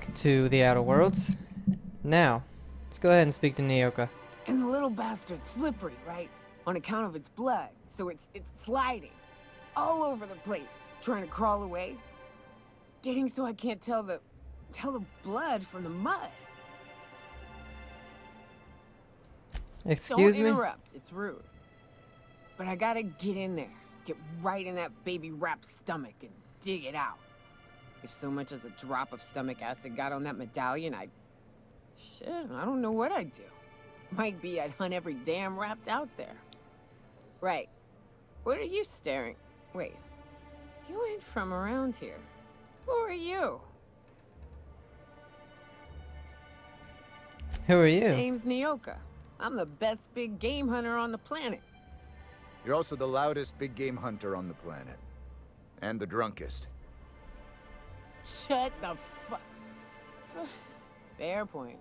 back to the Outer Worlds. Now, let's go ahead and speak to Nyoka. And the little bastard's slippery, right? On account of its blood. So it's sliding. All over the place. Trying to crawl away. Getting so I can't tell the blood from the mud. Excuse me? Don't interrupt. It's rude. But I gotta get in there. Get right in that baby rap's stomach and dig it out. If so much as a drop of stomach acid got on that medallion, shit, I don't know what I'd do. Might be I'd hunt every damn wrapped out there. Right. What are you staring? Wait. You ain't from around here. Who are you? Who are you? Name's Nyoka. I'm the best big game hunter on the planet. You're also the loudest big game hunter on the planet. And the drunkest. Shut the fuck. Fair point.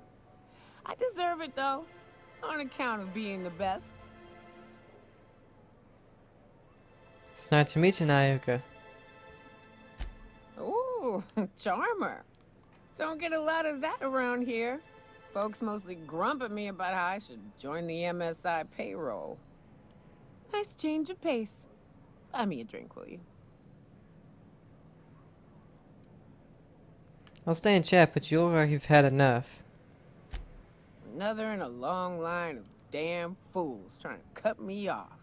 I deserve it, though. On account of being the best. It's nice to meet you, Nyoka. Ooh, charmer. Don't get a lot of that around here. Folks mostly grump at me about how I should join the MSI payroll. Nice change of pace. Buy me a drink, will you? I'll stay and chat, but you look like you've had enough. Another in a long line of damn fools trying to cut me off.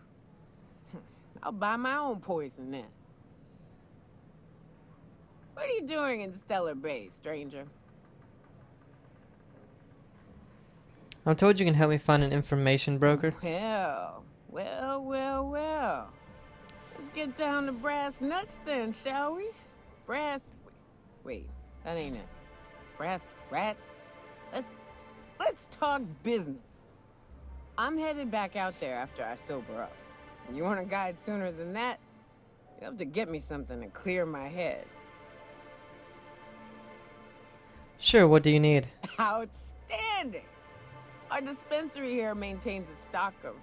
I'll buy my own poison then. What are you doing in Stellar Bay, stranger? I'm told you can help me find an information broker. Well. Let's get down to brass nuts then, shall we? Wait, that ain't it. Brass rats? Let's talk business. I'm headed back out there after I sober up. You want a guide sooner than that? You have to get me something to clear my head. Sure, what do you need? Outstanding! Our dispensary here maintains a stock of,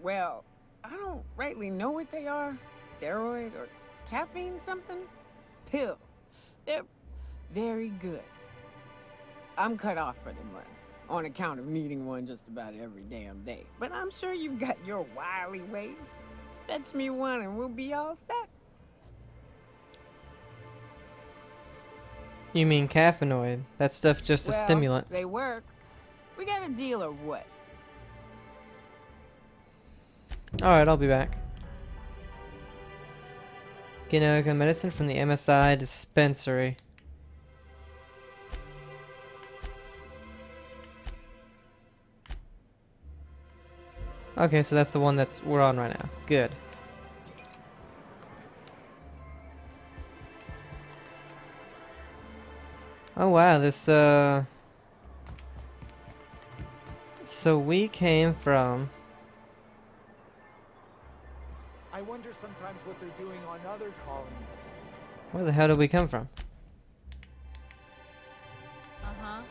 well, I don't rightly know what they are. Steroid or caffeine somethings? Pills. They're very good. I'm cut off for the month, on account of needing one just about every damn day. But I'm sure you've got your wily ways. Fetch me one and we'll be all set. You mean caffeinoid? That stuff's just a stimulant. They work. We got a deal or what? Alright, I'll be back. Nyoka medicine from the MSI dispensary. Okay, so that's the one we're on right now. Good. Oh wow, this so we came from... I wonder sometimes what they're doing on other colonies. Where the hell did we come from? Uh-huh.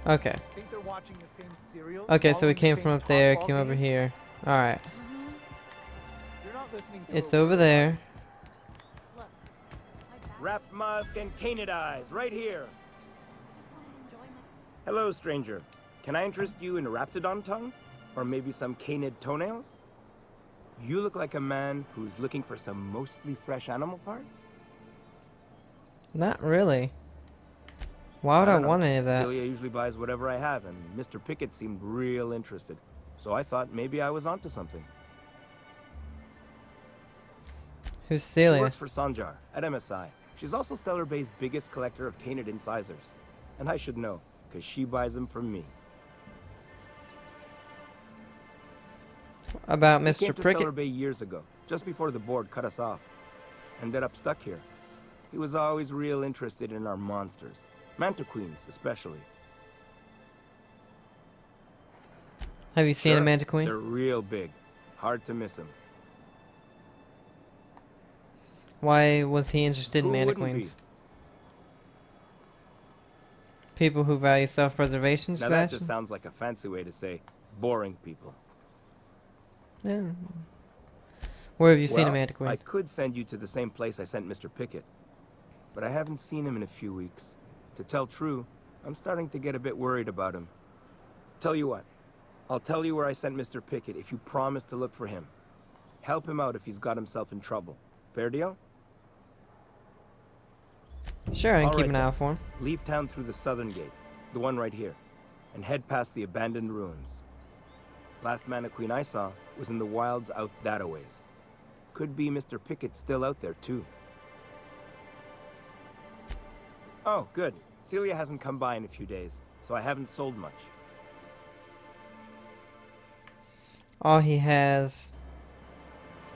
Okay. Think they're watching the same serials? Okay, so we following the came same from up there, tossball came over games? here. Alright. You're not listening to It's a over word. there. Rap musk and canid eyes, right here. Hello, stranger. Can I interest you in raptidon tongue? Or maybe some canid toenails? You look like a man who's looking for some mostly fresh animal parts. Not really. Why would I don't know. want any of that? Celia usually buys whatever I have, and Mr. Pickett seemed real interested. So I thought maybe I was onto something. Who's She Celia? works for Sanjar at MSI. She's also Stellar Bay's biggest collector of canid incisors. And I should know, because she buys them from me. About We came Mr. to Stellar Prickett? Bay years ago, just before the board cut us off. Ended up stuck here. He was always real interested in our monsters. Mantiqueens, especially. Have you seen a Sure, mantiqueen? They're real big. Hard to miss them. Why was he interested in Who wouldn't mantiqueens? be? People who value self-preservation, Now that Sebastian? just sounds like a fancy way to say boring people. Yeah. Where have you seen a Well, mantiqueen? I could send you to the same place I sent Mr. Pickett. But I haven't seen him in a few weeks. To tell true, I'm starting to get a bit worried about him. Tell you what, I'll tell you where I sent Mr. Pickett if you promise to look for him. Help him out if he's got himself in trouble. Fair deal? Sure, I can All keep right, an eye then. out for him. Leave town through the southern gate, the one right here, and head past the abandoned ruins. Last Mannequin I saw was in the wilds out that-a-ways. Could be Mr. Pickett still out there, too. Oh, good. Celia hasn't come by in a few days, so I haven't sold much. All he has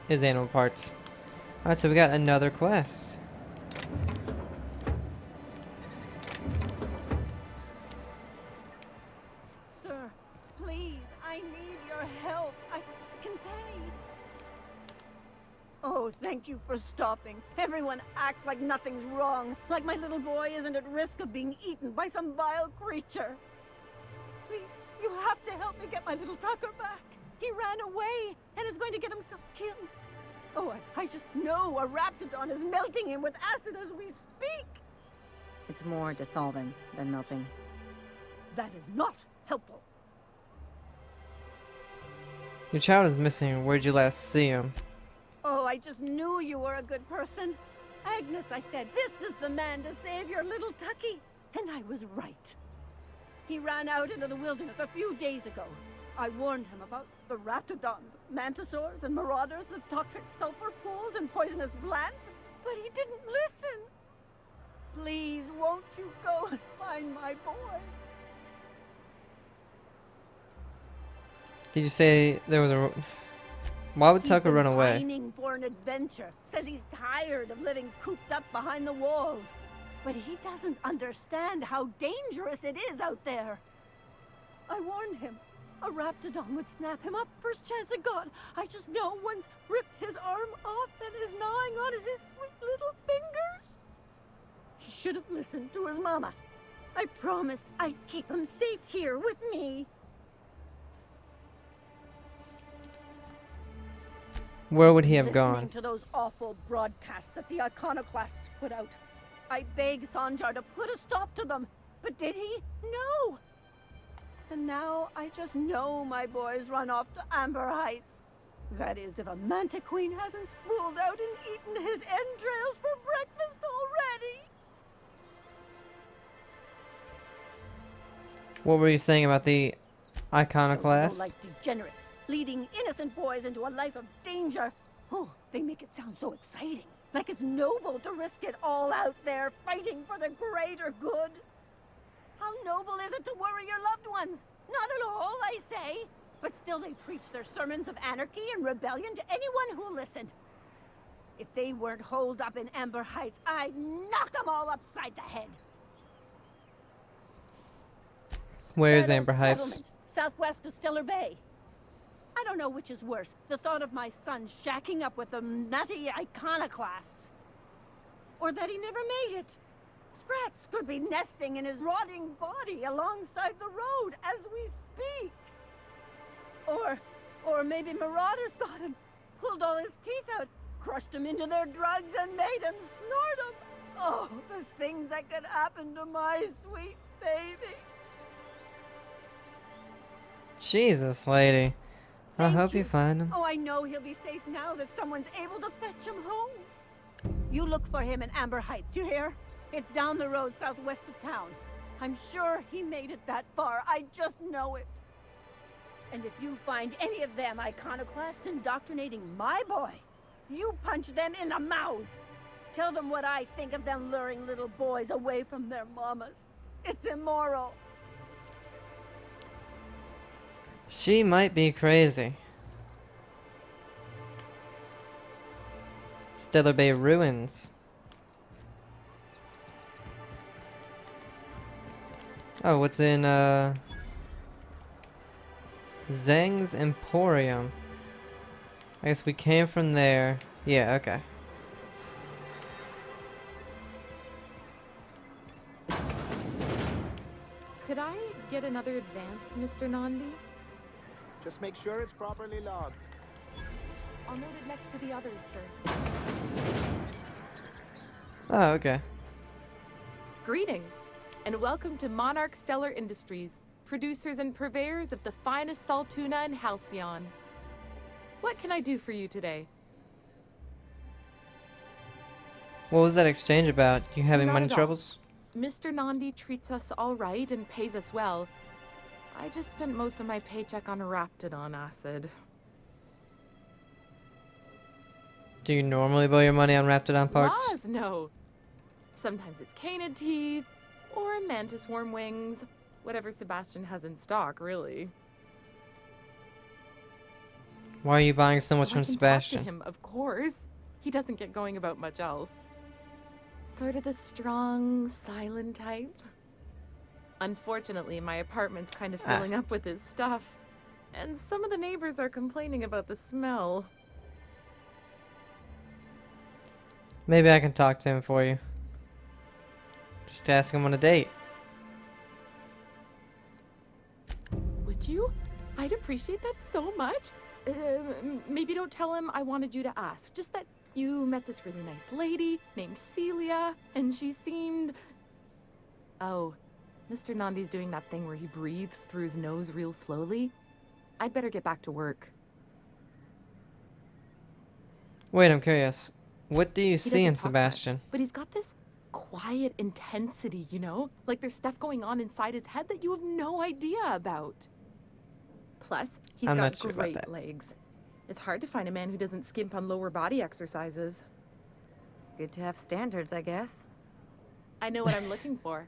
is animal parts. Alright, so we got another quest. Sir, please, I need your help. I can pay. Oh, thank you for stopping. Everyone acts like nothing's wrong, like my little boy isn't at risk of being eaten by some vile creature. Please, you have to help me get my little Tucker back. He ran away and is going to get himself killed. Oh, I just know a raptidon is melting him with acid as we speak. It's more dissolving than melting. That is not helpful. Your child is missing. Where'd you last see him? Oh, I just knew you were a good person. Agnes, I said, this is the man to save your little Tucky. And I was right. He ran out into the wilderness a few days ago. I warned him about the raptidons, mantisaurs, and marauders, the toxic sulfur pools, and poisonous plants, but he didn't listen. Please, won't you go and find my boy? Did you say there was a... Why would Tucker run away? He's been pining for an adventure. Says he's tired of living cooped up behind the walls. But he doesn't understand how dangerous it is out there. I warned him. A raptidon would snap him up first chance it got. I just know one's ripped his arm off and is gnawing on his sweet little fingers. He should have listened to his mama. I promised I'd keep him safe here with me. Where would he have Listening gone? to those awful broadcasts that the iconoclasts put out. I begged Sanjar to put a stop to them, but did he? No. And now I just know my boys run off to Amber Heights. That is, if a mantiqueen hasn't spooled out and eaten his entrails for breakfast already. What were you saying about the Those iconoclast? like degenerates, leading innocent boys into a life of danger. Oh, they make it sound so exciting. Like it's noble to risk it all out there, fighting for the greater good. How noble is it to worry your loved ones? Not at all, I say. But still they preach their sermons of anarchy and rebellion to anyone who listened. If they weren't holed up in Amber Heights, I'd knock them all upside the head. Where's That old Amber Heights? settlement, southwest of Stiller Bay. I don't know which is worse, the thought of my son shacking up with the nutty iconoclasts, or that he never made it. Sprats could be nesting in his rotting body alongside the road as we speak. Or maybe marauders got him, pulled all his teeth out, crushed him into their drugs and made him snort them. Oh, the things that could happen to my sweet baby. Jesus, lady. I Thank hope you you. find him. Oh, I know he'll be safe now that someone's able to fetch him home. You look for him in Amber Heights, you hear? It's down the road southwest of town. I'm sure he made it that far. I just know it. And if you find any of them iconoclasts indoctrinating my boy, you punch them in the mouth. Tell them what I think of them luring little boys away from their mamas. It's immoral. She might be crazy. Stiller Bay Ruins. Oh, what's in, Zhang's Emporium. I guess we came from there. Yeah, okay. Could I get another advance, Mr. Nandi? Just make sure it's properly logged. I'll note it next to the others, sir. Oh, okay. Greetings. and welcome to Monarch Stellar Industries, producers and purveyors of the finest salt tuna in Halcyon. What can I do for you today? What was that exchange about? You having Not money at all. troubles? Mr. Nandi treats us all right and pays us well. I just spent most of my paycheck on Raptidon acid. Do you normally blow your money on Raptidon parts? Laws, no. Sometimes it's canid teeth, or mantis worm wings. Whatever Sebastian has in stock, really. Why are you buying so much So from I can Sebastian? talk to him, of course. He doesn't get going about much else. Sort of the strong, silent type. Unfortunately, my apartment's kind of filling up with his stuff. And some of the neighbors are complaining about the smell. Maybe I can talk to him for you. Just ask him on a date. Would you? I'd appreciate that so much. Maybe don't tell him I wanted you to ask. Just that you met this really nice lady named Celia, and she seemed... Oh, Mr. Nandi's doing that thing where he breathes through his nose real slowly. I'd better get back to work. Wait, I'm curious. What do you He see in doesn't talk Sebastian? much, but he's got this quiet intensity, you know? Like there's stuff going on inside his head that you have no idea about. Plus, he's I'm got not sure about great that. legs. It's hard to find a man who doesn't skimp on lower body exercises. Good to have standards, I guess. I know what I'm looking for.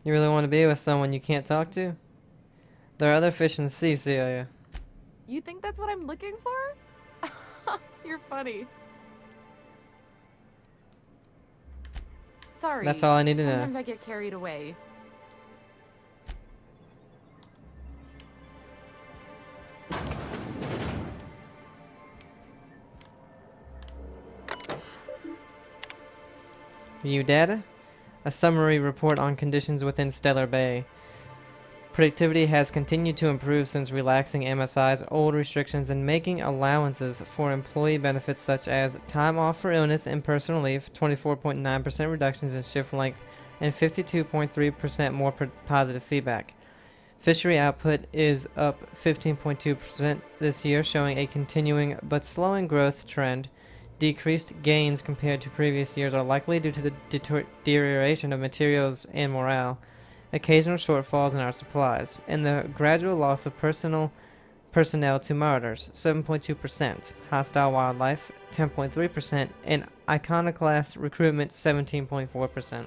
You really want to be with someone you can't talk to? There are other fish in the sea, Celia. You think that's what I'm looking for? You're funny. Sorry. That's all I need to know. Sometimes I get carried away. View data. A summary report on conditions within Stellar Bay. Productivity has continued to improve since relaxing MSI's old restrictions and making allowances for employee benefits such as time off for illness and personal leave, 24.9% reductions in shift length, and 52.3% more positive feedback. Fishery output is up 15.2% this year, showing a continuing but slowing growth trend. Decreased gains compared to previous years are likely due to the deterioration of materials and morale, occasional shortfalls in our supplies, and the gradual loss of personnel to marauders, 7.2%, hostile wildlife, 10.3%, and iconoclast recruitment, 17.4%.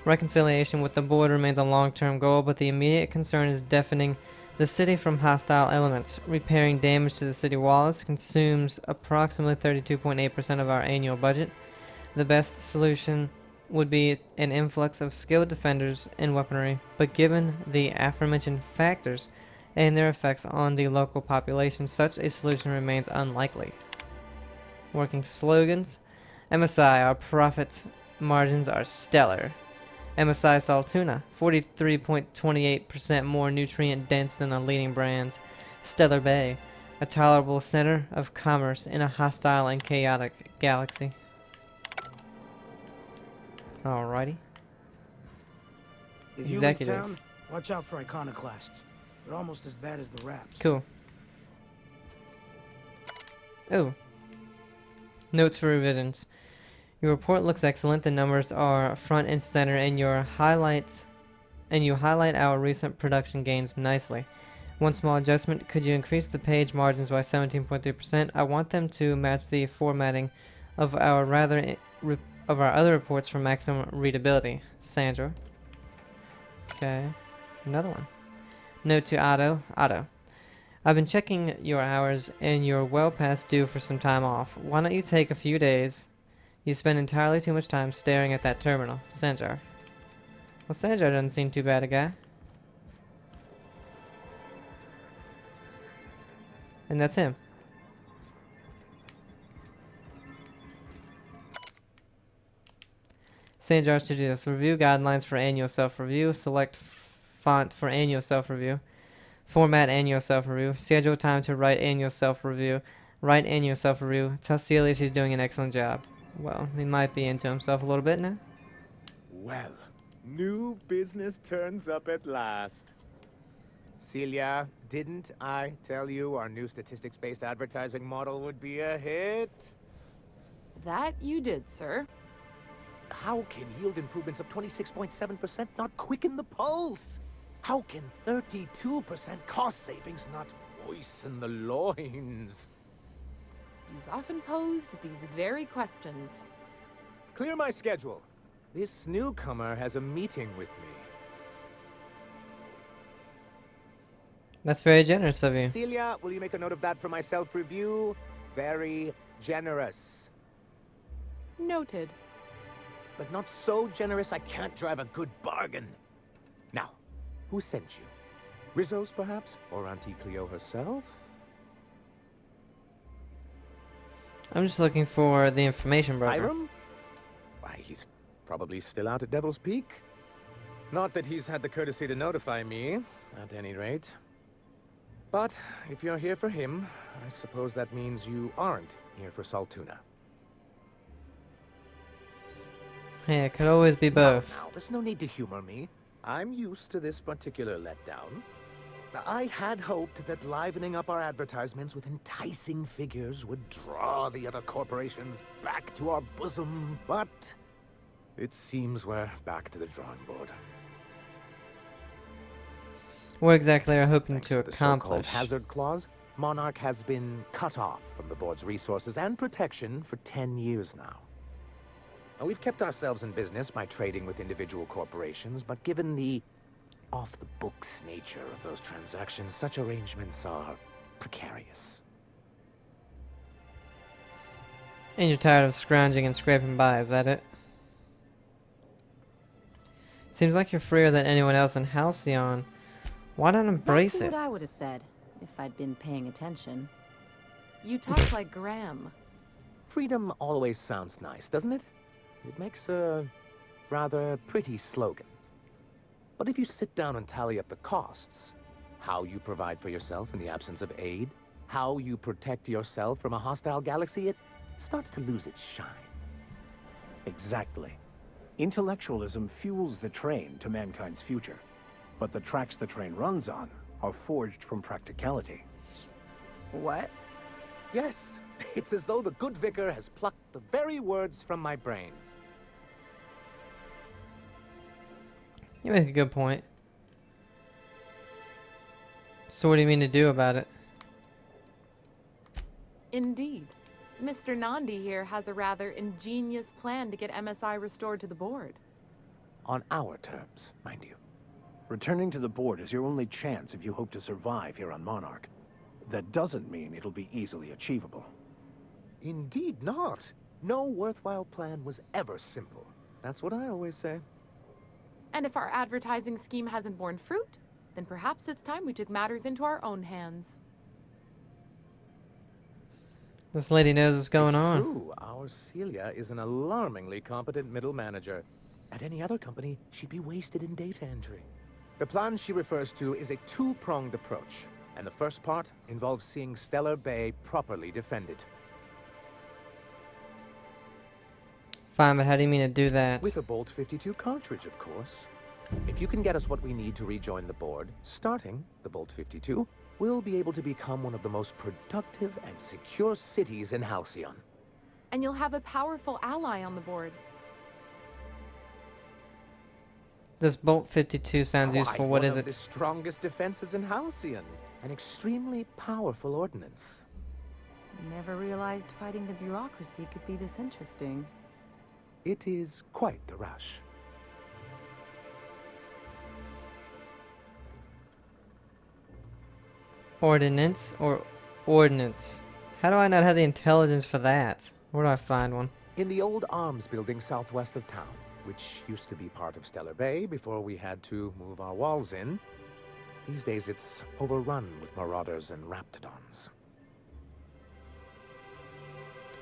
Reconciliation with the board remains a long-term goal, but the immediate concern is deafening the city from hostile elements. Repairing damage to the city walls consumes approximately 32.8% of our annual budget. The best solution would be an influx of skilled defenders and weaponry, but given the aforementioned factors and their effects on the local population, such a solution remains unlikely. Working slogans. MSI, our profit margins are stellar. MSI salt tuna, 43.28% more nutrient dense than the leading brands. Stellar Bay, a tolerable center of commerce in a hostile and chaotic galaxy. Alrighty. If you Executive. leave town, watch out for iconoclasts. They're almost as bad as the raps. Cool. Oh. Notes for revisions. Your report looks excellent. The numbers are front and center, and you highlight our recent production gains nicely. One small adjustment: could you increase the page margins by 17.3%? I want them to match the formatting of our other reports for maximum readability. Sanjar. Okay, another one. Note to Otto. Otto, I've been checking your hours, and you're well past due for some time off. Why don't you take a few days? You spend entirely too much time staring at that terminal. Sanjar. Well, Sanjar doesn't seem too bad a guy. And that's him. Sanjar's to do this. Review guidelines for annual self-review. Select font for annual self-review. Format annual self-review. Schedule time to write annual self-review. Write annual self-review. Tell Celia she's doing an excellent job. Well, he might be into himself a little bit now. Well, new business turns up at last. Celia, didn't I tell you our new statistics-based advertising model would be a hit? That you did, sir. How can yield improvements of 26.7% not quicken the pulse? How can 32% cost savings not moisten the loins? You've often posed these very questions. Clear my schedule. This newcomer has a meeting with me. That's very generous of you. Celia, will you make a note of that for my self-review? Very generous. Noted. But not so generous I can't drive a good bargain. Now, who sent you? Rizzo's, perhaps? Or Auntie Cleo herself? I'm just looking for the information broker. Hiram? Why, he's probably still out at Devil's Peak. Not that he's had the courtesy to notify me, at any rate. But if you're here for him, I suppose that means you aren't here for Saltuna. Hey, it could always be both. Now, there's no need to humor me. I'm used to this particular letdown. I had hoped that livening up our advertisements with enticing figures would draw the other corporations back to our bosom, but it seems we're back to the drawing board. What exactly are you hoping Thanks to the so-called accomplish? hazard clause, Monarch has been cut off from the board's resources and protection for 10 years now. Now, we've kept ourselves in business by trading with individual corporations, but given the off-the-books nature of those transactions, such arrangements are precarious. And you're tired of scrounging and scraping by, is that it? Seems like you're freer than anyone else in Halcyon. Why not embrace Exactly it? what I would have said if I'd been paying attention. You talk like Graham. Freedom always sounds nice, doesn't it? It makes a rather pretty slogan. But if you sit down and tally up the costs, how you provide for yourself in the absence of aid, how you protect yourself from a hostile galaxy, it starts to lose its shine. Exactly. Intellectualism fuels the train to mankind's future, but the tracks the train runs on are forged from practicality. What? Yes, it's as though the good vicar has plucked the very words from my brain. You make a good point. So what do you mean to do about it? Indeed. Mr. Nandi here has a rather ingenious plan to get MSI restored to the board. On our terms, mind you. Returning to the board is your only chance if you hope to survive here on Monarch. That doesn't mean it'll be easily achievable. Indeed not. No worthwhile plan was ever simple. That's what I always say. And if our advertising scheme hasn't borne fruit, then perhaps it's time we took matters into our own hands. This lady knows what's going It's on. true. Our Celia is an alarmingly competent middle manager. At any other company, she'd be wasted in data entry. The plan she refers to is a two-pronged approach, and the first part involves seeing Stellar Bay properly defended. Fine, but how do you mean to do that? With a Bolt 52 cartridge, of course. If you can get us what we need to rejoin the board, starting the Bolt 52, we'll be able to become one of the most productive and secure cities in Halcyon. And you'll have a powerful ally on the board. This Bolt 52 sounds Why, useful. What is one it? of the strongest defenses in Halcyon. An extremely powerful ordnance. Never realized fighting the bureaucracy could be this interesting. It is quite the rush. Ordinance or ordnance? How do I not have the intelligence for that? Where do I find one? In the old arms building southwest of town, which used to be part of Stellar Bay before we had to move our walls in. These days it's overrun with marauders and raptidons.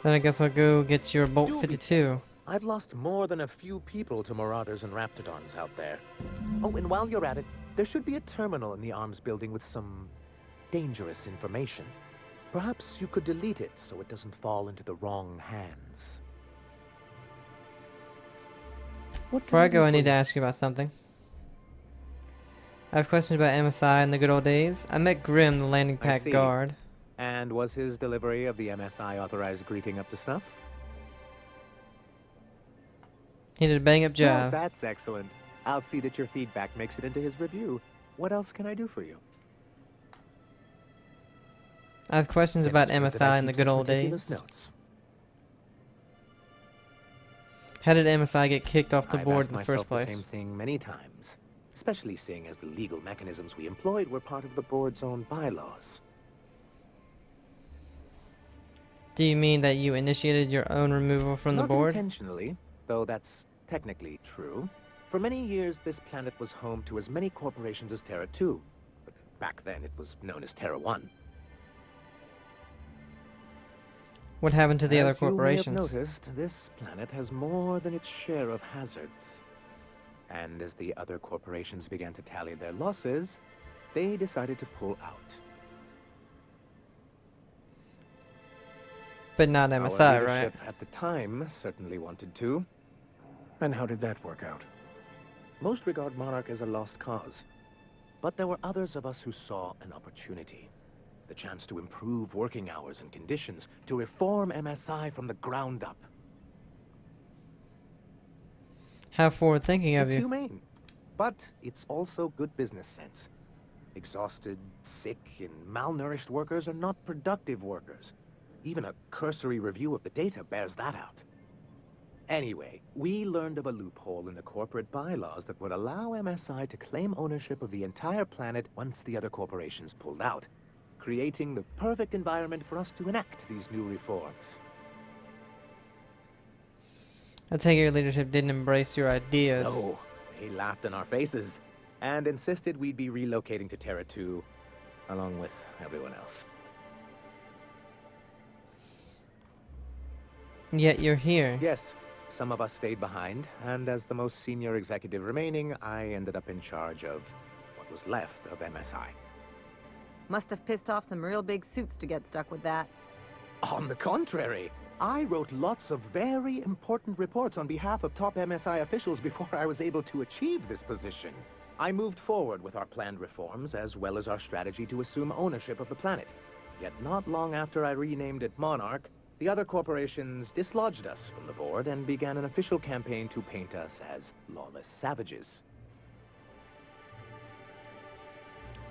Then I guess I'll go get your Bolt Do be 52. I've lost more than a few people to marauders and raptidons out there. Oh, and while you're at it, there should be a terminal in the arms building with some dangerous information. Perhaps you could delete it so it doesn't fall into the wrong hands. What Before can I do go, I for need to you? ask you about something. I have questions about MSI in the good old days. I met Grim, the landing I pack see. guard. And was his delivery of the MSI authorized greeting up to snuff? He did a bang up Well, job. that's excellent. I'll see that your feedback makes it into his review. What else can I do for you? I have questions Then about it's good that I MSI in the keep good such old meticulous days. notes. How did MSI get kicked off the I've board asked in the first myself the same place? thing many times, especially seeing as the legal mechanisms we employed were part of the board's own bylaws. Do you mean that you initiated your own removal from the Not board? intentionally, though that's technically true. For many years, this planet was home to as many corporations as Terra 2. But back then, it was known as Terra 1. What happened to the other As you may corporations? have noticed, this planet has more than its share of hazards. And as the other corporations began to tally their losses, they decided to pull out. But not Our MSI, right? leadership at the time certainly wanted to. And how did that work out? Most regard Monarch as a lost cause. But there were others of us who saw an opportunity. The chance to improve working hours and conditions, to reform MSI from the ground up. How forward thinking of It's you. humane, but it's also good business sense. Exhausted, sick, and malnourished workers are not productive workers. Even a cursory review of the data bears that out. Anyway, we learned of a loophole in the corporate bylaws that would allow MSI to claim ownership of the entire planet once the other corporations pulled out, creating the perfect environment for us to enact these new reforms. I take it your leadership didn't embrace your ideas. No, they laughed in our faces and insisted we'd be relocating to Terra 2, along with everyone else. Yet you're here. Yes, some of us stayed behind, and as the most senior executive remaining, I ended up in charge of what was left of MSI. Must have pissed off some real big suits to get stuck with that. On the contrary, I wrote lots of very important reports on behalf of top MSI officials before I was able to achieve this position. I moved forward with our planned reforms, as well as our strategy to assume ownership of the planet. Yet not long after I renamed it Monarch, the other corporations dislodged us from the board and began an official campaign to paint us as lawless savages.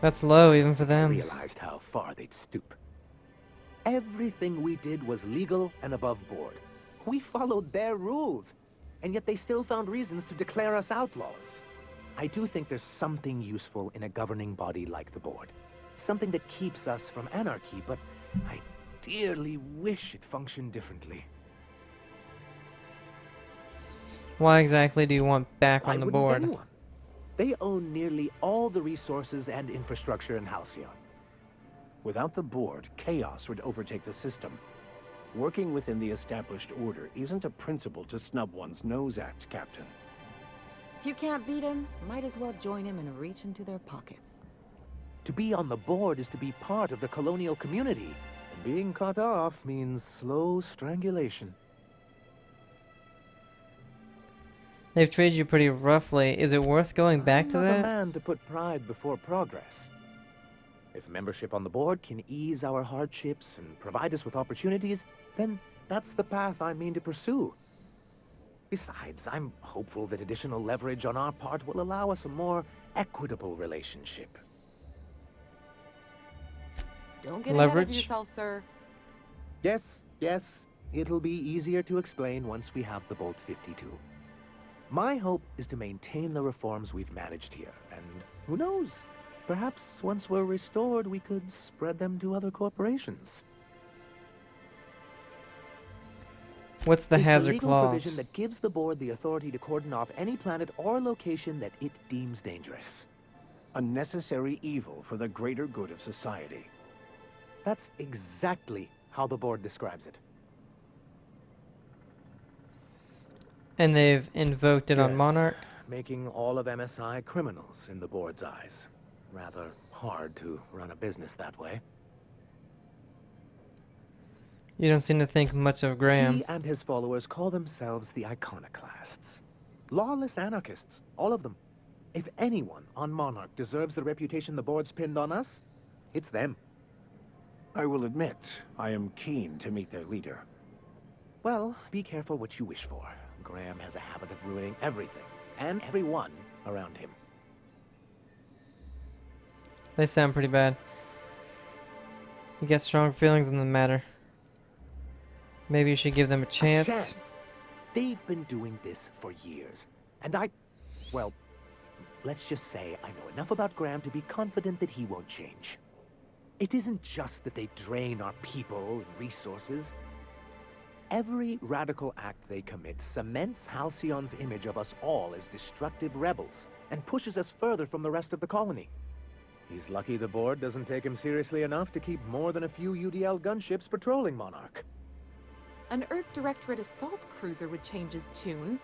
That's low even for I them. realized how far they'd stoop. Everything we did was legal and above board. We followed their rules, and yet they still found reasons to declare us outlaws. I do think there's something useful in a governing body like the board. Something that keeps us from anarchy, but I dearly wish it functioned differently. Why exactly do you want back Why on the wouldn't board? anyone? They own nearly all the resources and infrastructure in Halcyon. Without the board, chaos would overtake the system. Working within the established order isn't a principle to snub one's nose at, Captain. If you can't beat him, might as well join him and reach into their pockets. To be on the board is to be part of the colonial community, and being cut off means slow strangulation. They've treated you pretty roughly. Is it worth going back to I'm not a that? man to put pride before progress. If membership on the board can ease our hardships and provide us with opportunities, then that's the path I mean to pursue. Besides, I'm hopeful that additional leverage on our part will allow us a more equitable relationship. Don't get ahead of Leverage? yourself, sir. Yes, it'll be easier to explain once we have the Bolt 52. My hope is to maintain the reforms we've managed here, and who knows? Perhaps once we're restored, we could spread them to other corporations. What's the It's hazard a legal clause? provision that gives the board the authority to cordon off any planet or location that it deems dangerous. A necessary evil for the greater good of society. That's exactly how the board describes it. And they've invoked it on Yes, Monarch? making all of MSI criminals in the board's eyes. Rather hard to run a business that way. You don't seem to think much of Graham. He and his followers call themselves the Iconoclasts. Lawless anarchists. All of them. If anyone on Monarch deserves the reputation the board's pinned on us, it's them. I will admit, I am keen to meet their leader. Well, be careful what you wish for. Graham has a habit of ruining everything, and everyone around him. They sound pretty bad. You get strong feelings in the matter. Maybe you should give them a chance. A chance? They've been doing this for years. And well, let's just say I know enough about Graham to be confident that he won't change. It isn't just that they drain our people and resources. Every radical act they commit cements Halcyon's image of us all as destructive rebels and pushes us further from the rest of the colony. He's lucky the board doesn't take him seriously enough to keep more than a few UDL gunships patrolling Monarch. An Earth Directorate assault cruiser would change his tune.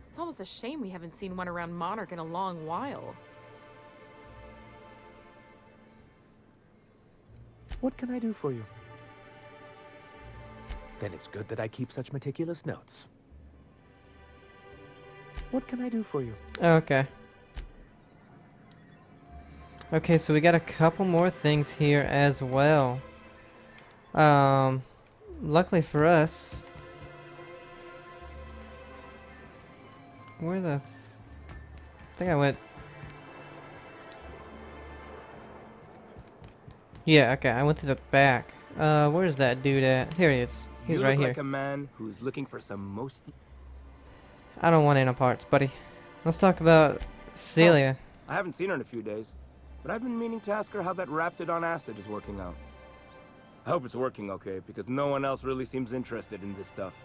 It's almost a shame we haven't seen one around Monarch in a long while. What can I do for you? Then it's good that I keep such meticulous notes. What can I do for you? Okay. Okay, so we got a couple more things here as well. Luckily for us, where the I think I went. Yeah, okay, I went to the back. Where's that dude at? Here he is. He's right You look here. like a man who's looking for some most... I don't want any parts, buddy. Let's talk about Celia. I haven't seen her in a few days, but I've been meaning to ask her how that Raptidon acid is working out. I hope it's working okay, because no one else really seems interested in this stuff.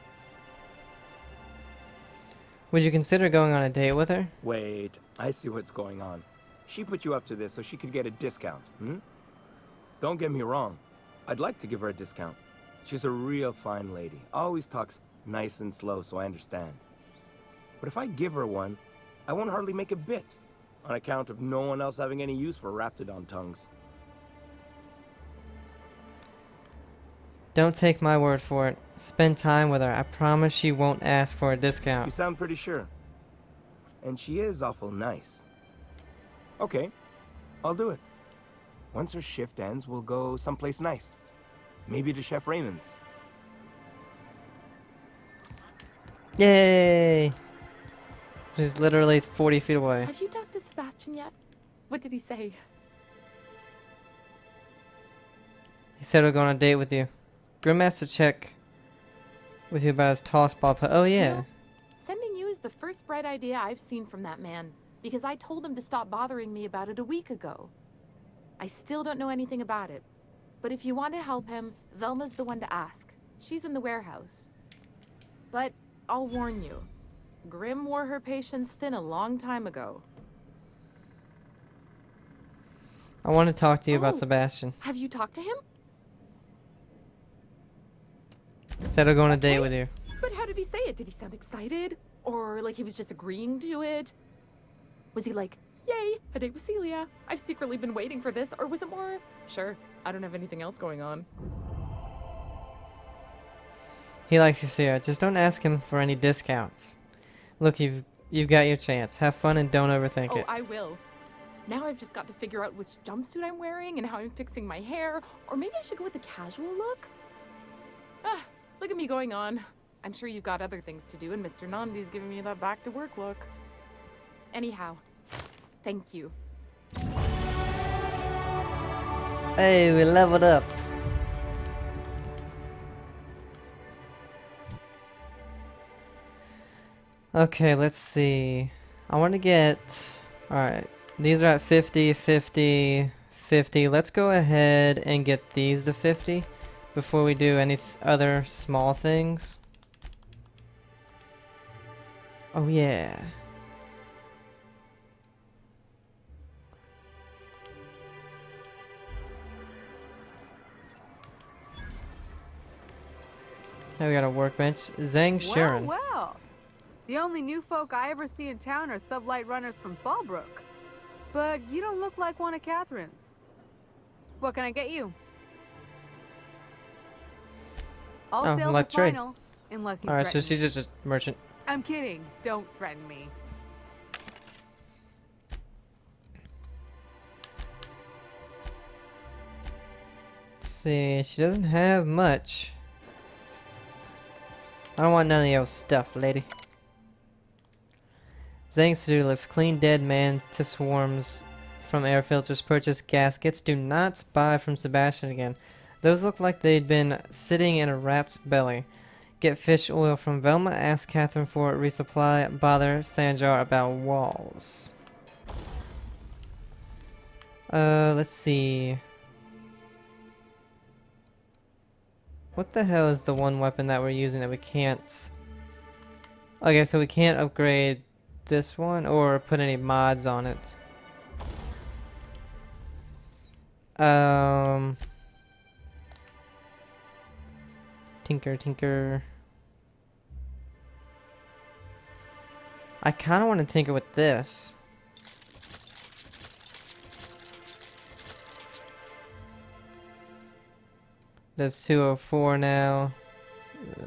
Would you consider going on a date with her? Wait, I see what's going on. She put you up to this so she could get a discount, hmm? Don't get me wrong. I'd like to give her a discount. She's a real fine lady. Always talks nice and slow, so I understand. But if I give her one, I won't hardly make a bit, on account of no one else having any use for Raptidon tongues. Don't take my word for it. Spend time with her. I promise she won't ask for a You discount. sound pretty sure. And she is awful nice. Okay, I'll do it. Once her shift ends, we'll go someplace nice. Maybe to Chef Raymond's. Yay! She's literally 40 feet away. Have you talked to Sebastian yet? What did he say? He said we'll go on a date with you. Grim has to check with you about his toss ball. Oh, yeah. You know, sending you is the first bright idea I've seen from that man, because I told him to stop bothering me about it a week ago. I still don't know anything about it, but if you want to help him, Velma's the one to ask. She's in the warehouse. But I'll warn you, Grim wore her patience thin a long time ago. I want to talk to you about Oh, Sebastian. Have you talked to him? Said we'll go on a date with you. But how did he say it? Did he sound excited? Or like he was just agreeing to it? Was he like, yay, a date with Celia. I've secretly been waiting for this. Or was it more, sure, I don't have anything else going on. He likes you, Sarah. Just don't ask him for any discounts. Look, you've got your chance. Have fun and don't overthink it. I will. Now I've just got to figure out which jumpsuit I'm wearing and how I'm fixing my hair. Or maybe I should go with a casual look. Ah, look at me going on. I'm sure you've got other things to do, and Mr. Nandi's giving me that back-to-work look. Anyhow, thank you. Hey, we leveled up. Okay, let's see. I want to get... Alright, these are at 50, 50, 50. Let's go ahead and get these to 50 before we do any other small things. Oh, yeah. Now we got a workbench. Zhang Sharon. Well, well. The only new folk I ever see in town are sublight runners from Fallbrook. But you don't look like one of Catherine's. What can I get you? All Oh, sales are like trade. final, unless you Alright, so threaten she's me. just a merchant. I'm kidding. Don't threaten me. Let's see, she doesn't have much. I don't want none of your stuff, lady. Zhang's to-do list. Clean dead man to swarms from air filters. Purchase gaskets. Do not buy from Sebastian again. Those look like they'd been sitting in a rat's belly. Get fish oil from Velma. Ask Catherine for resupply. Bother Sanjar about walls. Let's see. What the hell is the one weapon that we're using that we can't... Okay, so we can't upgrade this one or put any mods on it. Tinker. I kind of want to tinker with this. There's 204 now.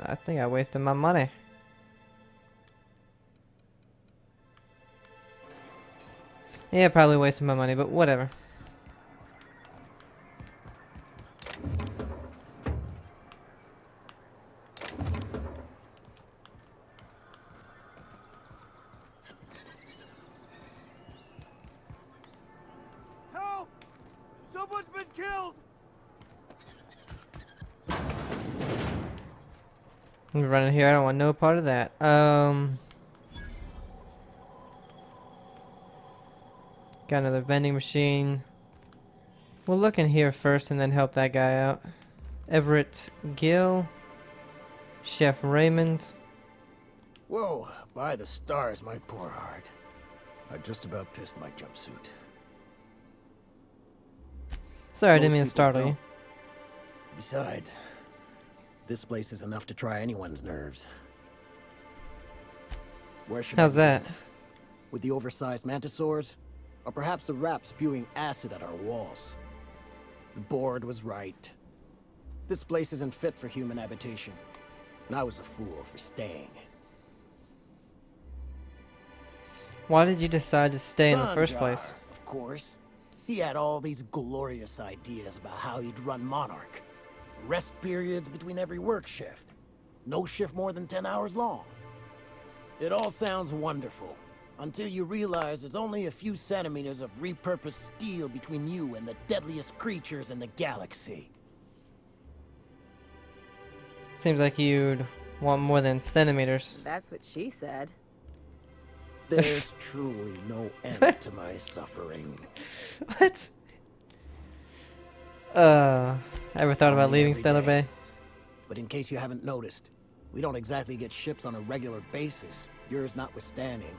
I think I wasted my money. Yeah, probably wasted my money, but whatever. Help! Someone's been killed! I'm running here. I don't want no part of that. Got another vending machine. We'll look in here first and then help that guy out. Everett Gill. Chef Raymond. Whoa, by the stars, my poor heart. I just about pissed my jumpsuit. Sorry, I didn't Most mean to people startle you. don't. Besides, this place is enough to try anyone's nerves. Where should How's I that? begin? With the oversized mantisaurs? Or perhaps the rap spewing acid at our walls? The board was right. This place isn't fit for human habitation. And I was a fool for staying. Why did you decide to stay in the first Sanjar, place? of course. He had all these glorious ideas about how he'd run Monarch. Rest periods between every work shift. No shift more than 10 hours long. It all sounds wonderful, until you realize there's only a few centimeters of repurposed steel between you and the deadliest creatures in the galaxy. Seems like you'd want more than centimeters. That's what she said. There's truly no end to my suffering. What? Ever thought about Only leaving every Stellar day. Bay? But in case you haven't noticed, we don't exactly get ships on a regular basis, yours notwithstanding.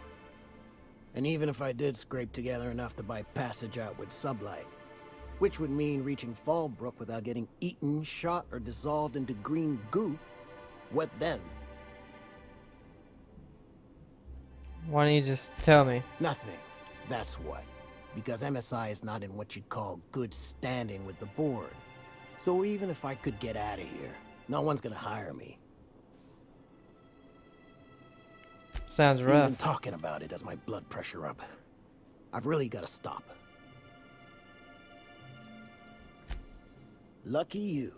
And even if I did scrape together enough to buy passage out with sublight, which would mean reaching Fallbrook without getting eaten, shot, or dissolved into green goop, what then? Why don't you just tell me? Nothing. That's what. Because MSI is not in what you'd call good standing with the board. So even if I could get out of here, no one's gonna hire me. Sounds rough. Even talking about it has my blood pressure up. I've really gotta stop. Lucky you.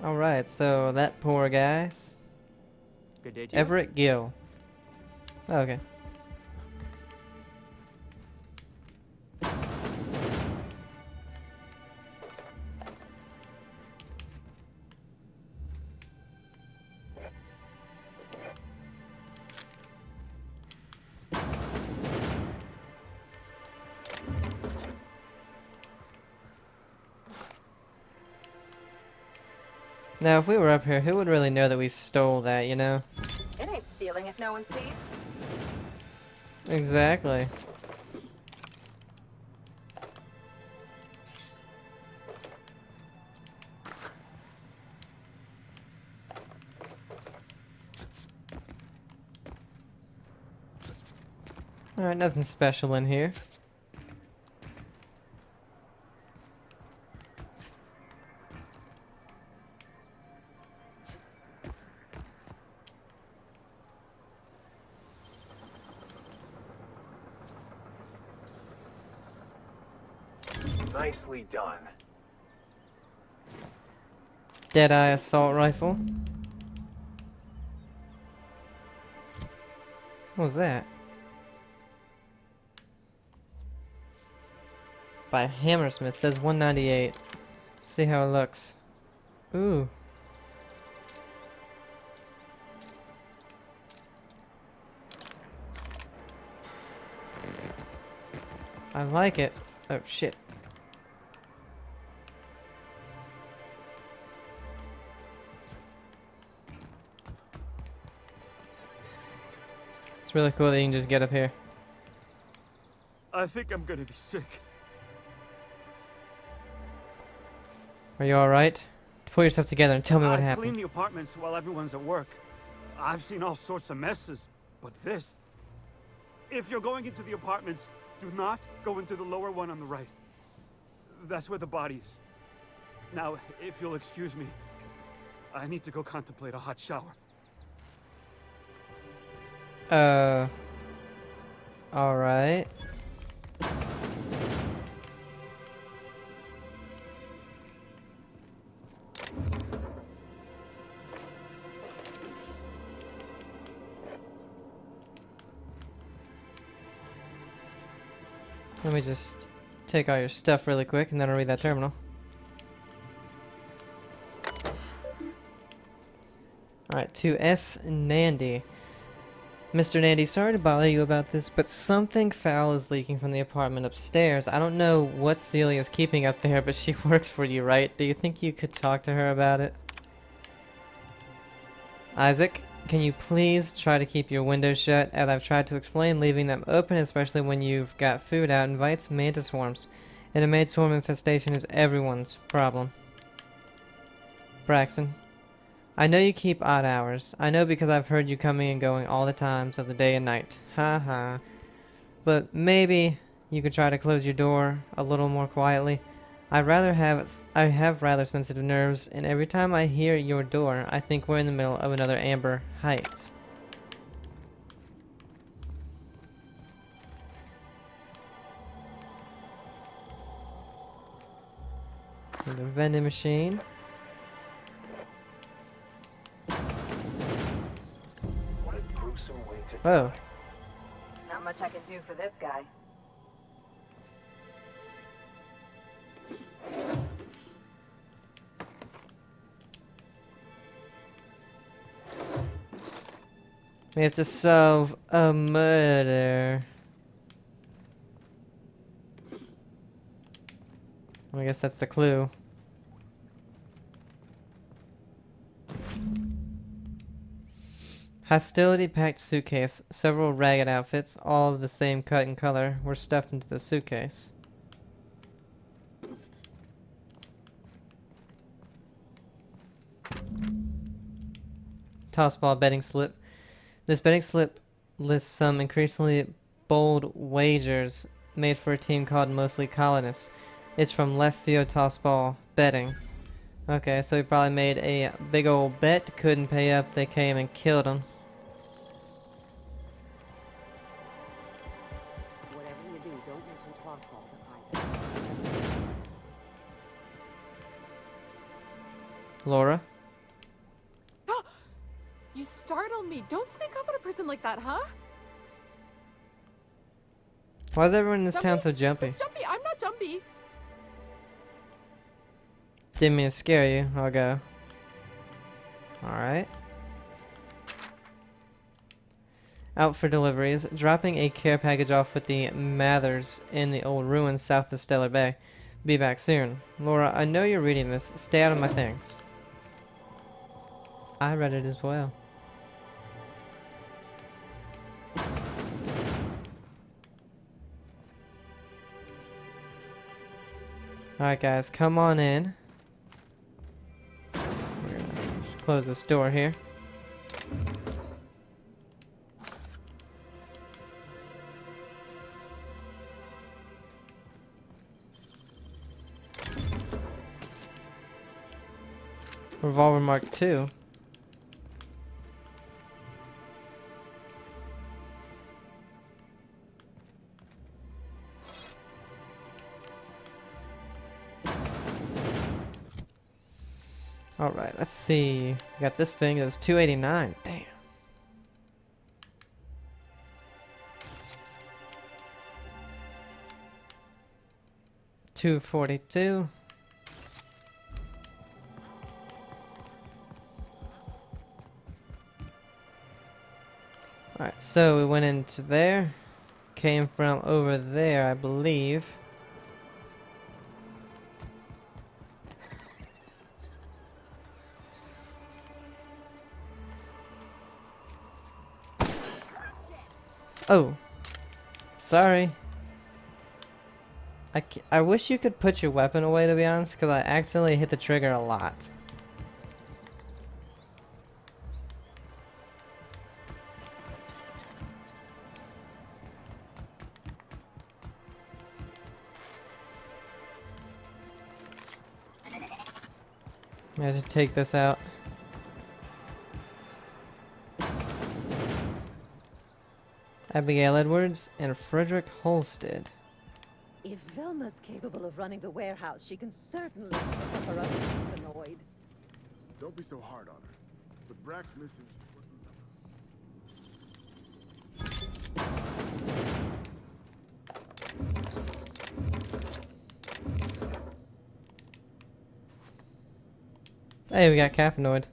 Alright, so that poor guy. Good day to you. Everett Gill. Oh, okay. Now, if we were up here, who would really know that we stole that, you know? It ain't stealing if no one sees. Exactly. Alright, nothing special in here. Nicely done. Deadeye assault rifle. What was that? By Hammersmith. Does 198. See how it looks. Ooh. I like it. Oh shit. It's really cool that you can just get up here. I think I'm gonna be sick. Are you alright? Pull yourself together and tell me what I clean happened. the apartments while everyone's at work. I've seen all sorts of messes, but this... If you're going into the apartments, do not go into the lower one on the right. That's where the body is. Now, if you'll excuse me, I need to go contemplate a hot shower. Alright. Let me just take all your stuff really quick and then I'll read that terminal. Alright, to S. Nandy. Mr. Nandy, sorry to bother you about this, but something foul is leaking from the apartment upstairs. I don't know what Celia is keeping up there, but she works for you, right? Do you think you could talk to her about it? Isaac, can you please try to keep your windows shut? As I've tried to explain, leaving them open, especially when you've got food out, invites mantis swarms. And a maid swarm infestation is everyone's problem. Braxton, I know you keep odd hours. I know because I've heard you coming and going all the times of the day and night. Ha ha. But maybe you could try to close your door a little more quietly. I have rather sensitive nerves, and every time I hear your door, I think we're in the middle of another Amber Heights. The vending machine. Oh. Not much I can do for this guy. We have to solve a murder. Well, I guess that's the clue. Hostility-packed suitcase. Several ragged outfits, all of the same cut and color, were stuffed into the suitcase. Tossball betting slip. This betting slip lists some increasingly bold wagers made for a team called Mostly Colonists. It's from Left Field Tossball Betting. Okay, so he probably made a big old bet, couldn't pay up, they came and killed him. Whatever you do, don't mention tossball to Isaac. Laura? You startled me. Don't sneak up on a person like that, huh? Why is everyone in this town so jumpy? Who's jumpy? I'm not jumpy. Didn't mean to scare you. I'll go. Alright. Out for deliveries. Dropping a care package off with the Mathers in the old ruins south of Stellar Bay. Be back soon. Laura, I know you're reading this. Stay out of my things. I read it as well. Alright guys, come on in. We're gonna just close this door here. Revolver Mark II. Alright, let's see. We got this thing that's 289. Damn. $242. Alright, so we went into there. Came from over there, I believe. Oh. Sorry. I wish you could put your weapon away, to be honest, because I accidentally hit the trigger a lot. I have to take this out. Abigail Edwards and Frederick Holstead. If Velma's capable of running the warehouse, she can certainly pick up her own humanoid. Don't be so hard on her. With Brack's missing, Hey, we got Caffeinoid.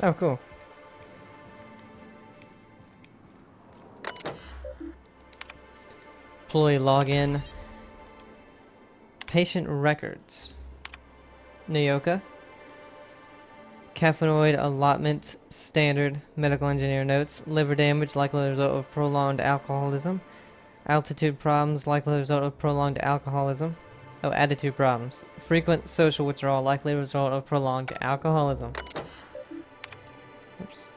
Oh, cool. Employee login. Patient records. Nyoka. Caffeinoid allotment standard. Medical engineer notes. Liver damage likely the result of prolonged alcoholism. Altitude problems likely the result of prolonged alcoholism. Oh, attitude problems. Frequent social withdrawal likely the result of prolonged alcoholism. Oops.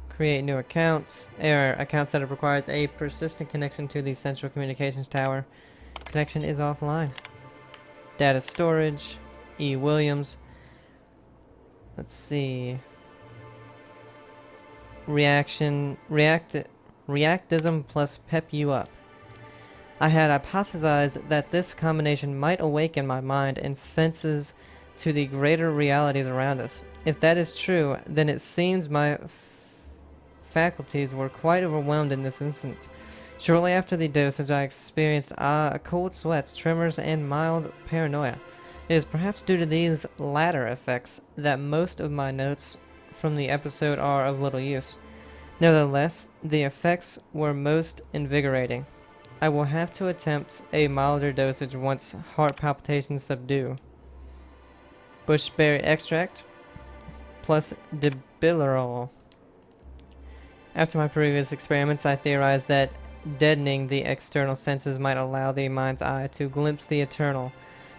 Create new accounts. Error. Account setup requires a persistent connection to the central communications tower. Connection is offline. Data storage. E. Williams. Let's see. Reactism plus pep you up. I had hypothesized that this combination might awaken my mind and senses to the greater realities around us. If that is true, then it seems my faculties were quite overwhelmed in this instance. Shortly after the dosage, I experienced cold sweats, tremors, and mild paranoia. It is perhaps due to these latter effects that most of my notes from the episode are of little use. Nevertheless, the effects were most invigorating. I will have to attempt a milder dosage once heart palpitations subdue. Bushberry extract plus debilirol. After my previous experiments, I theorized that deadening the external senses might allow the mind's eye to glimpse the eternal.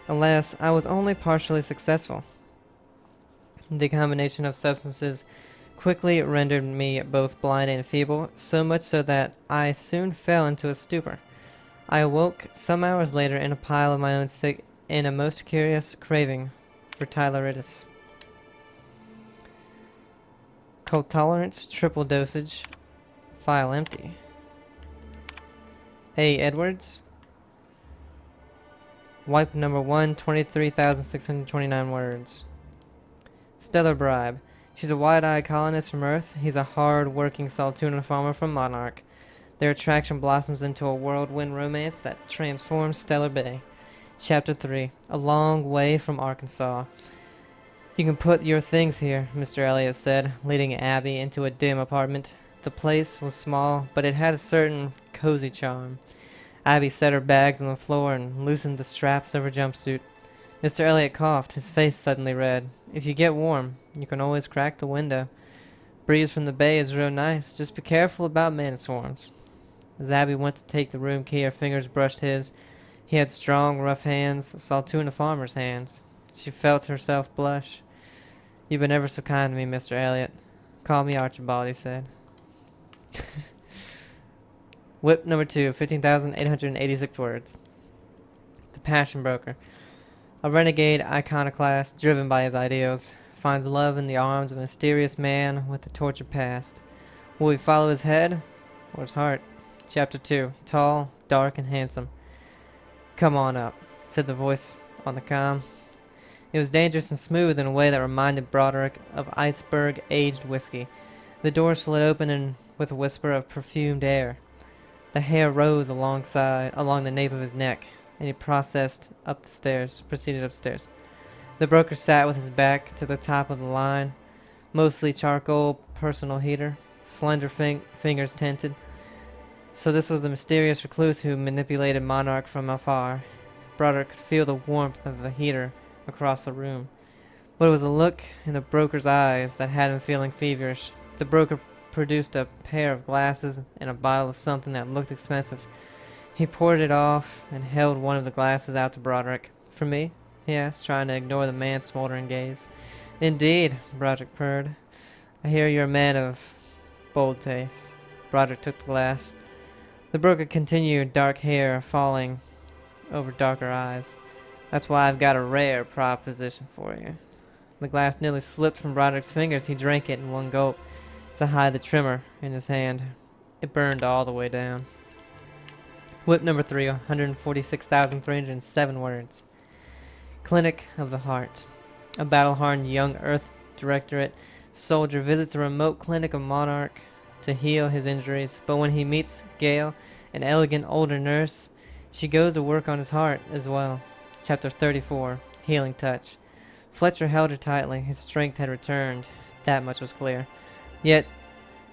Alas, I was only partially successful. The combination of substances quickly rendered me both blind and feeble, so much so that I soon fell into a stupor. I awoke some hours later in a pile of my own sick in a most curious craving for Tyleritis. Cold tolerance, triple dosage, file empty. A. Edwards. Wipe number 1, 23,629 words. Stellar Bribe. She's a wide-eyed colonist from Earth. He's a hard-working Saltuna farmer from Monarch. Their attraction blossoms into a whirlwind romance that transforms Stellar Bay. Chapter 3. A long way from Arkansas. You can put your things here, Mr. Elliot said, leading Abby into a dim apartment. The place was small, but it had a certain cozy charm. Abby set her bags on the floor and loosened the straps of her jumpsuit. Mr. Elliot coughed, his face suddenly red. If you get warm, you can always crack the window. Breeze from the bay is real nice. Just be careful about man swarms. As Abby went to take the room key, her fingers brushed his. He had strong, rough hands, Saltuna farmer's hands. She felt herself blush. You've been ever so kind to me, Mr. Elliot. Call me Archibald, he said. Whip number 2, 15,886 words. The Passion Broker. A renegade iconoclast driven by his ideals finds love in the arms of a mysterious man with a tortured past. Will we follow his head or his heart? Chapter 2. Tall, dark, and handsome. Come on up, said the voice on the comm. It was dangerous and smooth in a way that reminded Broderick of iceberg-aged whiskey. The door slid open and with a whisper of perfumed air. The hair rose along the nape of his neck, and he proceeded upstairs. The broker sat with his back to the top of the line, mostly charcoal personal heater, slender fingers tinted. So this was the mysterious recluse who manipulated Monarch from afar. Broderick could feel the warmth of the heater across the room. But it was a look in the broker's eyes that had him feeling feverish. The broker produced a pair of glasses and a bottle of something that looked expensive. He poured it off and held one of the glasses out to Broderick. For me? He asked, trying to ignore the man's smoldering gaze. Indeed, Broderick purred. I hear you're a man of bold taste. Broderick took the glass. The broker continued, dark hair falling over darker eyes. That's why I've got a rare proposition for you. The glass nearly slipped from Broderick's fingers. He drank it in one gulp to hide the tremor in his hand. It burned all the way down. Whip number 3, 146,307 words. Clinic of the Heart. A battle-hardened young Earth Directorate soldier visits a remote clinic of Monarch to heal his injuries, but when he meets Gale, an elegant older nurse, she goes to work on his heart as well. Chapter 34, Healing Touch. Fletcher held her tightly. His strength had returned. That much was clear. Yet,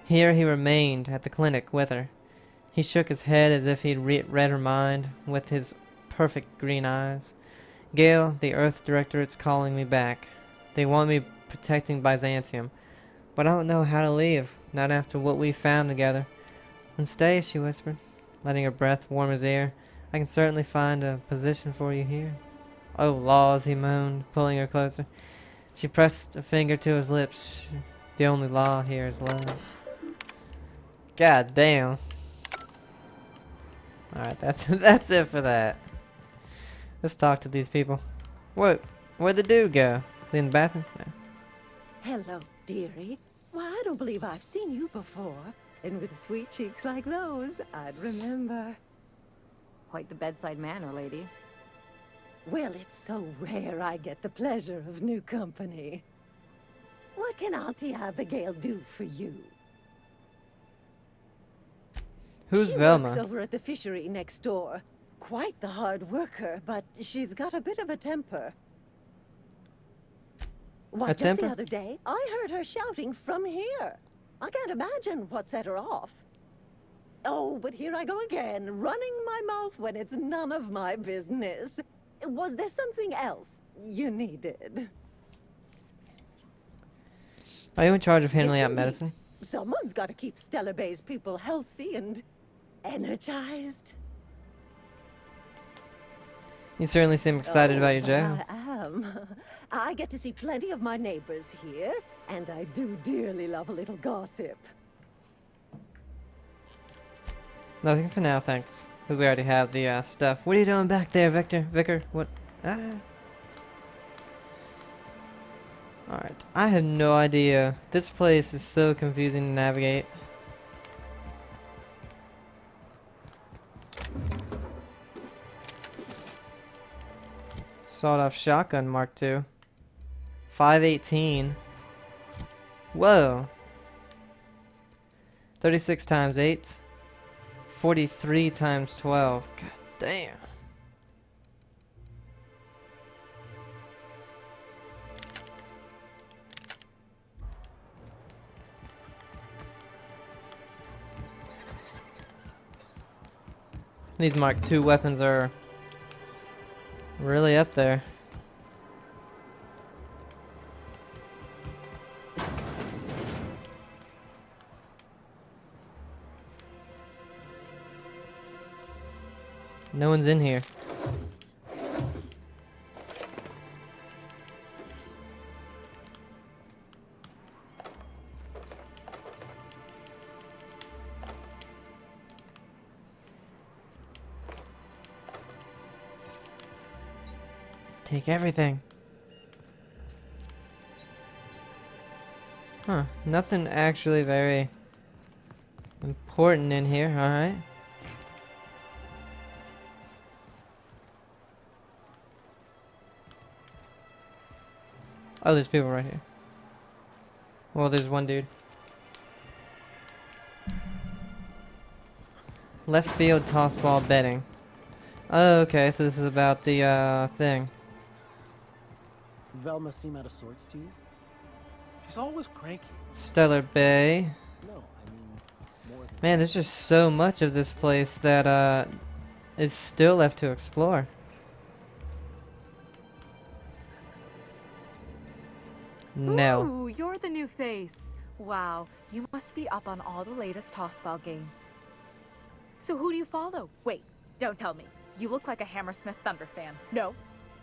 here he remained at the clinic with her. He shook his head as if he'd read her mind with his perfect green eyes. Gale, the Earth Directorate's calling me back. They want me protecting Byzantium. But I don't know how to leave, not after what we found together. And stay, she whispered, letting her breath warm his ear. I can certainly find a position for you here. Oh, laws, he moaned, pulling her closer. She pressed a finger to his lips. The only law here is love. God damn. Alright, that's it for that. Let's talk to these people. Where'd the dude go? In the bathroom? No. Hello, dearie. Why, I don't believe I've seen you before. And with sweet cheeks like those, I'd remember. Quite the bedside manner, lady. Well, it's so rare I get the pleasure of new company. What can Auntie Abigail do for you? Who's she Velma? Works over at the fishery next door. Quite the hard worker, but she's got a bit of a temper. Why, just the other day, I heard her shouting from here. I can't imagine what set her off. Oh, but here I go again, running my mouth when it's none of my business. Was there something else you needed? Are you in charge of handling Yes, out indeed. medicine? Someone's got to keep Stellar Bay's people healthy and energized. You certainly seem excited about your job. I am. I get to see plenty of my neighbors here, and I do dearly love a little gossip. Nothing for now, thanks. We already have the stuff. What are you doing back there, Vicar? What? Ah. Alright, I have no idea. This place is so confusing to navigate. Sawed-off shotgun Mark II. 518. Whoa. 36 times 8. 43 times 12. God damn. These Mark II weapons are really up there. No one's in here. Take everything. Huh. Nothing actually very important in here, alright. Oh, there's people right here. Well, there's one dude. Left field toss ball betting. Oh, okay, so this is about the thing. Velma seem out of sorts to you? She's always cranky. Stellar Bay. No, I mean more than Man, there's just so much of this place that is still left to explore. No. Ooh, you're the new face. Wow, you must be up on all the latest tossball games. So who do you follow? Wait, don't tell me. You look like a Hammersmith Thunder fan. No,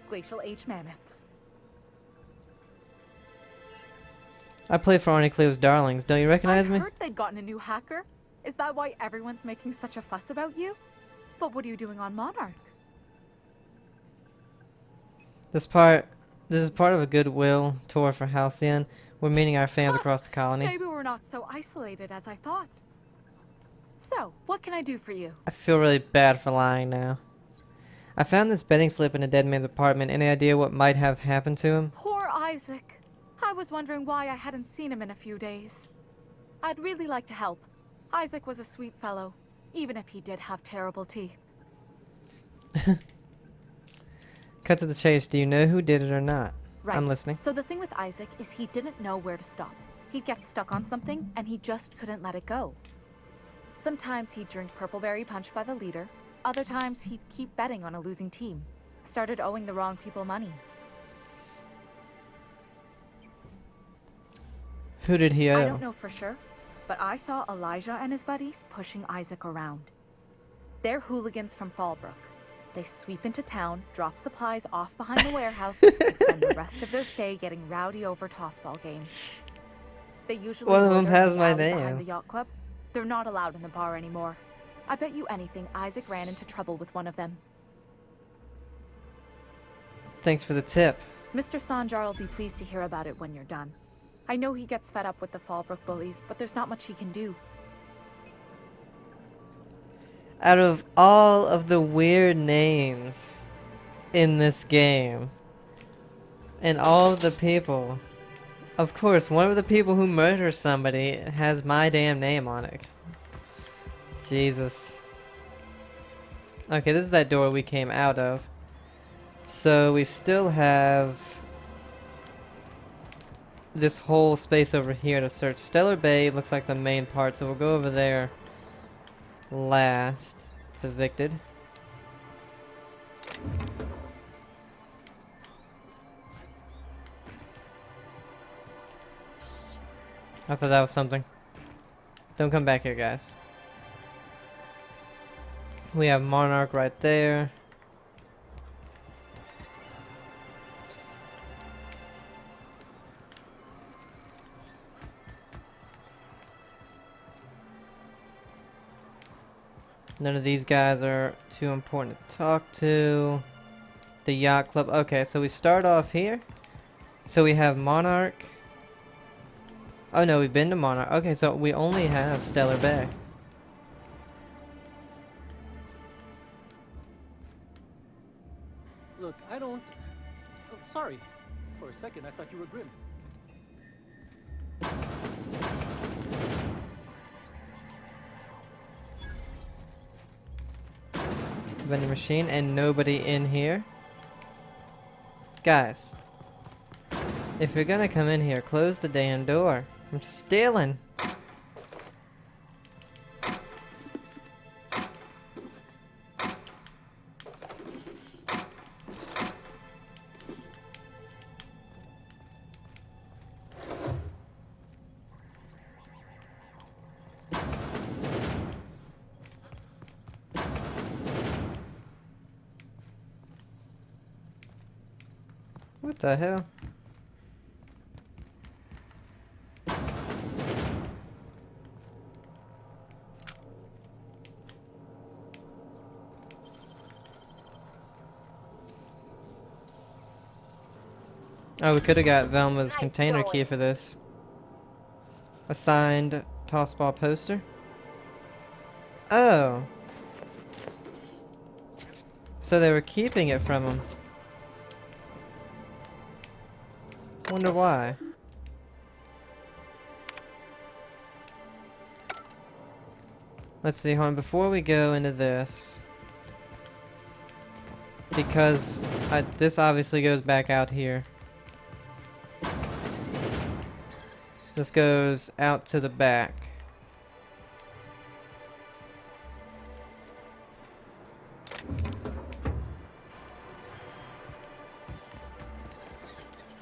Glacial Age Mammoths. I play for Arnie Cleo's Darlings. Don't you recognize me? I heard they'd gotten a new hacker. Is that why everyone's making such a fuss about you? But what are you doing on Monarch? This is part of a goodwill tour for Halcyon. We're meeting our fans across the colony. Maybe we're not so isolated as I thought. So, what can I do for you? I feel really bad for lying now. I found this betting slip in a dead man's apartment. Any idea what might have happened to him? Poor Isaac. I was wondering why I hadn't seen him in a few days. I'd really like to help. Isaac was a sweet fellow, even if he did have terrible teeth. Cut to the chase. Do you know who did it or not? Right. I'm listening. So the thing with Isaac is he didn't know where to stop. He'd get stuck on something, and he just couldn't let it go. Sometimes he'd drink Purpleberry Punch by the liter. Other times he'd keep betting on a losing team. Started owing the wrong people money. Who did he owe? I don't know for sure, but I saw Elijah and his buddies pushing Isaac around. They're hooligans from Fallbrook. They sweep into town, drop supplies off behind the warehouse, and spend the rest of their stay getting rowdy over tossball games. They usually One of them loiter has in the my alley name. behind the yacht club. They're not allowed in the bar anymore. I bet you anything Isaac ran into trouble with one of them. Thanks for the tip. Mr. Sanjar will be pleased to hear about it when you're done. I know he gets fed up with the Fallbrook bullies, but there's not much he can do. Out of all of the weird names in this game, and all of the people, of course, one of the people who murders somebody has my damn name on it. Jesus. Okay, this is that door we came out of. So we still have this whole space over here to search. Stellar Bay looks like the main part, so we'll go over there last. It's evicted. I thought that was something. Don't come back here, guys. We have Monarch right there. None of these guys are too important to talk to. The yacht club. Okay, so we start off here. So we have Monarch. Oh no, we've been to Monarch. Okay, so we only have Stellar Bay. Look, I don't... Oh, sorry. For a second, I thought you were Grim. Vending machine and nobody in here. Guys, if you're gonna come in here, close the damn door. I'm stealing. What the hell? Oh, we could have got Velma's container key for this. A signed tossball poster. Oh. So they were keeping it from him. Wonder why. Let's see, hold on, before we go into this, because this obviously goes back out here. This goes out to the back.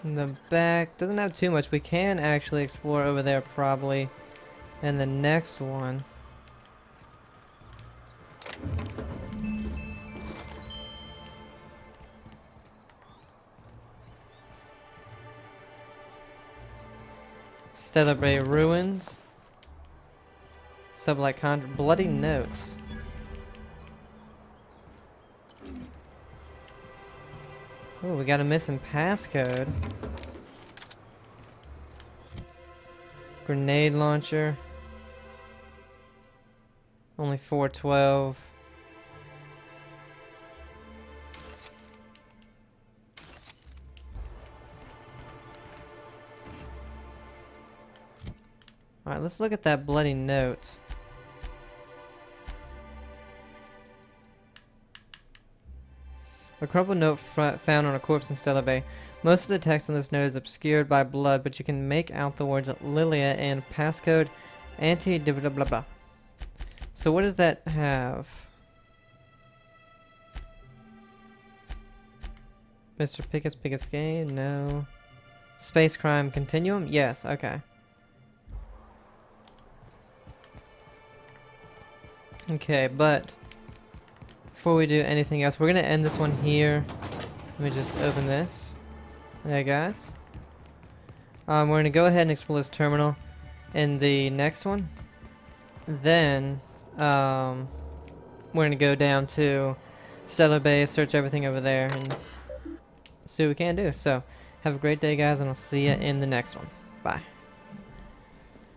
In the back doesn't have too much. We can actually explore over there probably. And the next one. Stellar Bay Ruins. Sublight Conjure. Bloody Notes. Oh, we got a missing passcode. Grenade launcher. Only 412. Alright, let's look at that bloody note. A crumpled note found on a corpse in Stellar Bay. Most of the text on this note is obscured by blood, but you can make out the words Lilia and passcode anti blah blah blah. So what does that have? Mr. Pickett's game? No. Space crime continuum? Yes, okay. Okay, but before we do anything else, we're gonna end this one here. Let me just open this. There, guys. We're gonna go ahead and explore this terminal in the next one. Then, we're gonna go down to Stellar Bay, search everything over there, and see what we can do. So, have a great day, guys, and I'll see you in the next one. Bye.